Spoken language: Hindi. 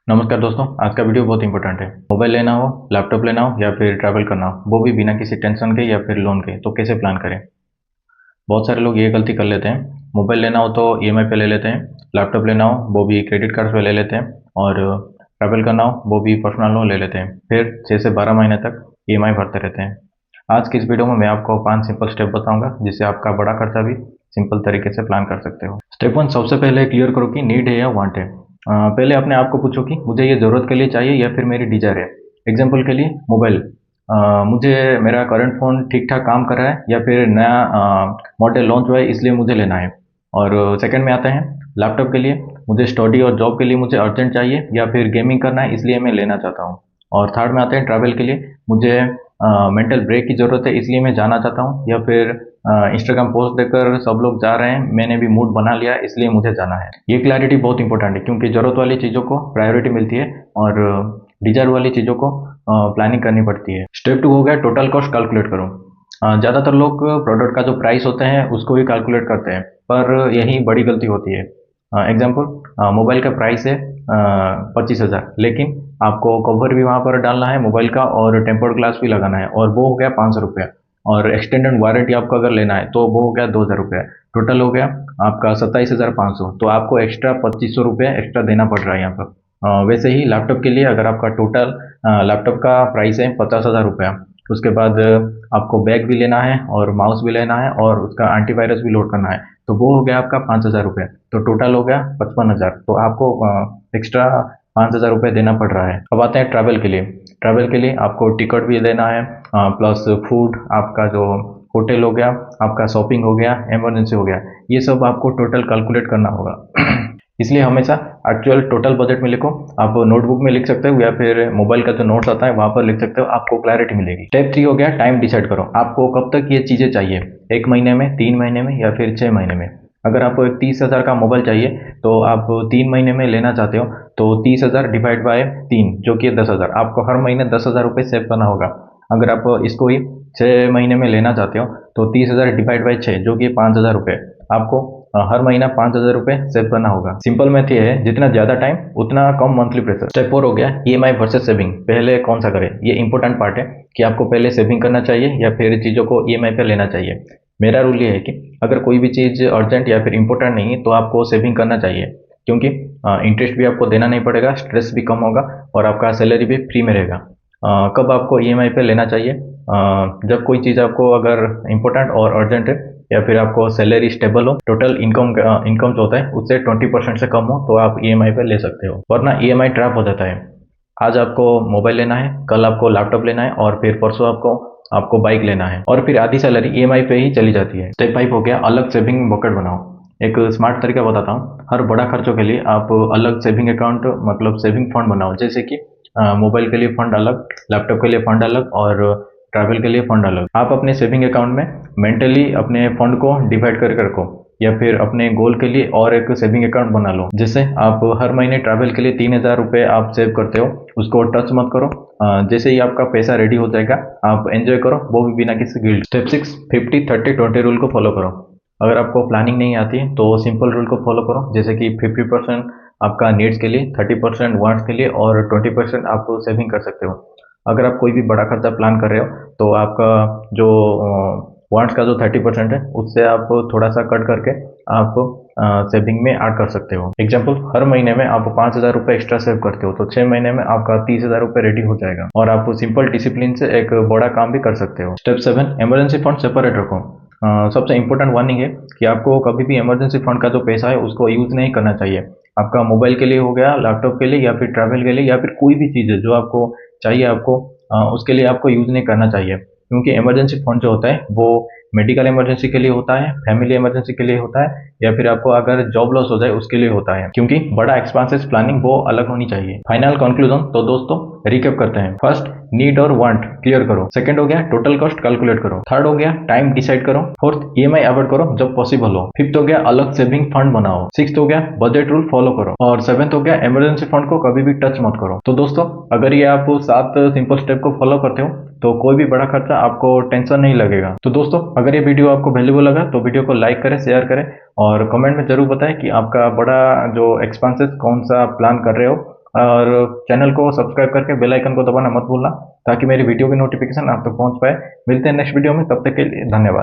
नमस्कार दोस्तों, आज का वीडियो बहुत इंपॉर्टेंट है। मोबाइल लेना हो, लैपटॉप लेना हो या फिर ट्रैवल करना हो, वो भी बिना किसी टेंशन के या फिर लोन के, तो कैसे प्लान करें। बहुत सारे लोग ये गलती कर लेते हैं। मोबाइल लेना हो तो ईएमआई पे ले लेते हैं, लैपटॉप लेना हो वो भी क्रेडिट कार्ड पे ले लेते हैं, और ट्रैवल करना हो वो भी पर्सनल लोन ले लेते हैं। फिर 6 से 12 महीने तक ईएमआई भरते रहते हैं। आज की इस वीडियो में मैं आपको 5 सिंपल स्टेप बताऊंगा, जिससे आपका बड़ा खर्चा भी सिंपल तरीके से प्लान कर सकते हो। स्टेप 1, सबसे पहले क्लियर करो कि नीड है या वांट है। पहले अपने आप को पूछो कि मुझे ये ज़रूरत के लिए चाहिए या फिर मेरी डिज़ायर है। एग्जांपल के लिए मोबाइल, मुझे मेरा करंट फ़ोन ठीक ठाक काम कर रहा है या फिर नया मॉडल लॉन्च हुआ है इसलिए मुझे लेना है। और सेकंड में आते हैं लैपटॉप के लिए, मुझे स्टडी और जॉब के लिए मुझे अर्जेंट चाहिए या फिर गेमिंग करना है इसलिए मैं लेना चाहता हूँ। और थर्ड में आते हैं ट्रैवल के लिए, मुझे मेंटल ब्रेक की ज़रूरत है इसलिए मैं जाना चाहता हूँ, या फिर इंस्टाग्राम पोस्ट देखकर सब लोग जा रहे हैं, मैंने भी मूड बना लिया इसलिए मुझे जाना है। ये क्लैरिटी बहुत इंपॉर्टेंट है, क्योंकि ज़रूरत वाली चीज़ों को प्रायोरिटी मिलती है और डिज़ायर वाली चीज़ों को प्लानिंग करनी पड़ती है। स्टेप 2 हो गया टोटल कॉस्ट कैलकुलेट करो। ज़्यादातर लोग प्रोडक्ट का जो प्राइस होता है उसको ही कैलकुलेट करते हैं, पर यही बड़ी गलती होती है। एग्जाम्पल, मोबाइल का प्राइस है 25,000, लेकिन आपको कवर भी वहाँ पर डालना है मोबाइल का और टेम्पर्ड ग्लास भी लगाना है, और वो हो गया 500 रुपया। और एक्सटेंडेड वारंटी आपको अगर लेना है तो वो हो गया 2,000 रुपया। टोटल हो गया आपका 27,500। तो आपको एक्स्ट्रा 2,500 रुपये एक्स्ट्रा देना पड़ रहा है यहाँ पर। वैसे ही लैपटॉप के लिए अगर आपका टोटल लैपटॉप का प्राइस है 50,000 रुपया, उसके बाद आपको बैग भी लेना है और माउस भी लेना है और उसका एंटीवायरस भी लोड करना है, तो वो हो गया आपका 5,000 रुपये। तो टोटल हो गया 55,000। तो आपको एक्स्ट्रा 5,000 रुपये देना पड़ रहा है। अब आते हैं ट्रैवल के लिए। ट्रैवल के लिए आपको टिकट भी देना है, प्लस फूड, आपका जो होटल हो गया, आपका शॉपिंग हो गया, इमरजेंसी हो गया, ये सब आपको टोटल कैलकुलेट करना होगा। इसलिए हमेशा एक्चुअल टोटल बजट में लिखो। आप नोटबुक में लिख सकते हो या फिर मोबाइल का जो नोट्स आता है वहाँ पर लिख सकते हो, आपको क्लैरिटी मिलेगी। स्टेप 3 हो गया टाइम डिसाइड करो। आपको कब तक ये चीज़ें चाहिए, 1 महीने में, 3 महीने में या फिर 6 महीने में। अगर आपको एक 30,000 का मोबाइल चाहिए तो आप 3 महीने में लेना चाहते हो, तो 30,000 डिवाइड बाय 3 जो कि 10,000, आपको हर महीने 10,000 रुपये सेव करना होगा। अगर आप इसको ही 6 महीने में लेना चाहते हो तो 30,000 डिवाइड बाई 6 जो कि 5,000 रुपये, आपको हर महीना 5,000 रुपये सेव करना होगा। सिंपल मैथ ये है, जितना ज़्यादा टाइम उतना कम मंथली प्रेशर। स्टेप 4 हो गया ईएमआई वर्सेस सेविंग। पहले कौन सा करें, ये इंपॉर्टेंट पार्ट है कि आपको पहले सेविंग करना चाहिए या फिर चीज़ों को ईएमआई पे लेना चाहिए। मेरा रूल ये है कि अगर कोई भी चीज़ अर्जेंट या फिर इंपॉर्टेंट नहीं है तो आपको सेविंग करना चाहिए, क्योंकि इंटरेस्ट भी आपको देना नहीं पड़ेगा, स्ट्रेस भी कम होगा और आपका सैलरी भी फ्री में रहेगा। कब आपको ईएमआई पे लेना चाहिए, जब कोई चीज़ आपको अगर इम्पोर्टेंट और अर्जेंट है, या फिर आपको सैलरी स्टेबल हो, टोटल इनकम जो होता है उससे 20% से कम हो, तो आप ईएमआई पे ले सकते हो। वरना ईएमआई ट्रैप हो जाता है। आज आपको मोबाइल लेना है, कल आपको लैपटॉप लेना है और फिर परसों आपको बाइक लेना है, और फिर आधी सैलरी ईएमआई पे ही चली जाती है। स्टेप 5 हो गया अलग सेविंग बकेट बनाओ। एक स्मार्ट तरीका बताता हूँ। हर बड़ा खर्चों के लिए आप अलग सेविंग अकाउंट, मतलब सेविंग फंड बनाओ। जैसे कि मोबाइल के लिए फंड अलग, लैपटॉप के लिए फंड अलग और ट्रैवल के लिए फंड अलग। आप अपने सेविंग अकाउंट में मेंटली अपने फंड को डिवाइड करके रखो, या फिर अपने गोल के लिए और एक सेविंग अकाउंट बना लो। जैसे आप हर महीने ट्रैवल के लिए 3,000 रुपये आप सेव करते हो, उसको टच मत करो। जैसे ही आपका पैसा रेडी हो जाएगा आप एंजॉय करो, वो भी बिना किसी गिल्ट। स्टेप 6 50-30-20 रूल को फॉलो करो। अगर आपको प्लानिंग नहीं आती है तो सिंपल रूल को फॉलो करो, जैसे कि 50% आपका नीड्स के लिए, 30% वांट्स के लिए और 20% आप सेविंग कर सकते हो। अगर आप कोई भी बड़ा खर्चा प्लान कर रहे हो तो आपका जो वांट्स का जो 30% है उससे आप थोड़ा सा कट करके आप सेविंग में ऐड कर सकते हो। एग्जाम्पल, हर महीने में आप 5,000 रुपये एक्स्ट्रा सेव करते हो तो 6 महीने में आपका 30,000 रुपये रेडी हो जाएगा, और आप सिंपल डिसिप्लिन से एक बड़ा काम भी कर सकते हो। स्टेप 7 इमरजेंसी फंड सेपरेट रखो। सबसे इंपॉर्टेंट वार्निंग है कि आपको कभी भी इमरजेंसी फंड का जो पैसा है उसको यूज़ नहीं करना चाहिए। आपका मोबाइल के लिए हो गया, लैपटॉप के लिए या फिर ट्रैवल के लिए, या फिर कोई भी चीज़ है जो आपको चाहिए, आपको उसके लिए आपको यूज़ नहीं करना चाहिए। क्योंकि इमरजेंसी फंड जो होता है वो मेडिकल इमरजेंसी के लिए होता है, फैमिली इमरजेंसी के लिए होता है, या फिर आपको अगर जॉब लॉस हो जाए उसके लिए होता है। क्योंकि बड़ा एक्सपेंसेस प्लानिंग वो अलग होनी चाहिए। फाइनल कंक्लूजन तो दोस्तों रिकैप करते हैं। फर्स्ट, नीड और वांट क्लियर करो। सेकंड हो गया टोटल कॉस्ट कैलकुलेट करो। थर्ड हो गया टाइम डिसाइड करो। फोर्थ, ईएमआई अवॉइड करो जब पॉसिबल हो। फिफ्थ हो गया अलग सेविंग फंड बनाओ। सिक्स्थ हो गया बजट रूल फॉलो करो। और सेवेंथ हो गया इमरजेंसी फंड को कभी भी टच मत करो। तो दोस्तों, अगर ये आप 7 सिंपल स्टेप को फॉलो करते हो तो कोई भी बड़ा खर्चा आपको टेंशन नहीं लगेगा। तो दोस्तों, अगर ये वीडियो आपको वैल्यूबल लगा तो वीडियो को लाइक करें, शेयर करें और कमेंट में जरूर बताएं कि आपका बड़ा जो एक्सपेंसेस कौन सा प्लान कर रहे हो और चैनल को सब्सक्राइब करके बेल आइकन को दबाना मत भूलना, ताकि मेरी वीडियो की नोटिफिकेशन आप तक पहुंच पाए। मिलते हैं नेक्स्ट वीडियो में, तब तक के लिए धन्यवाद।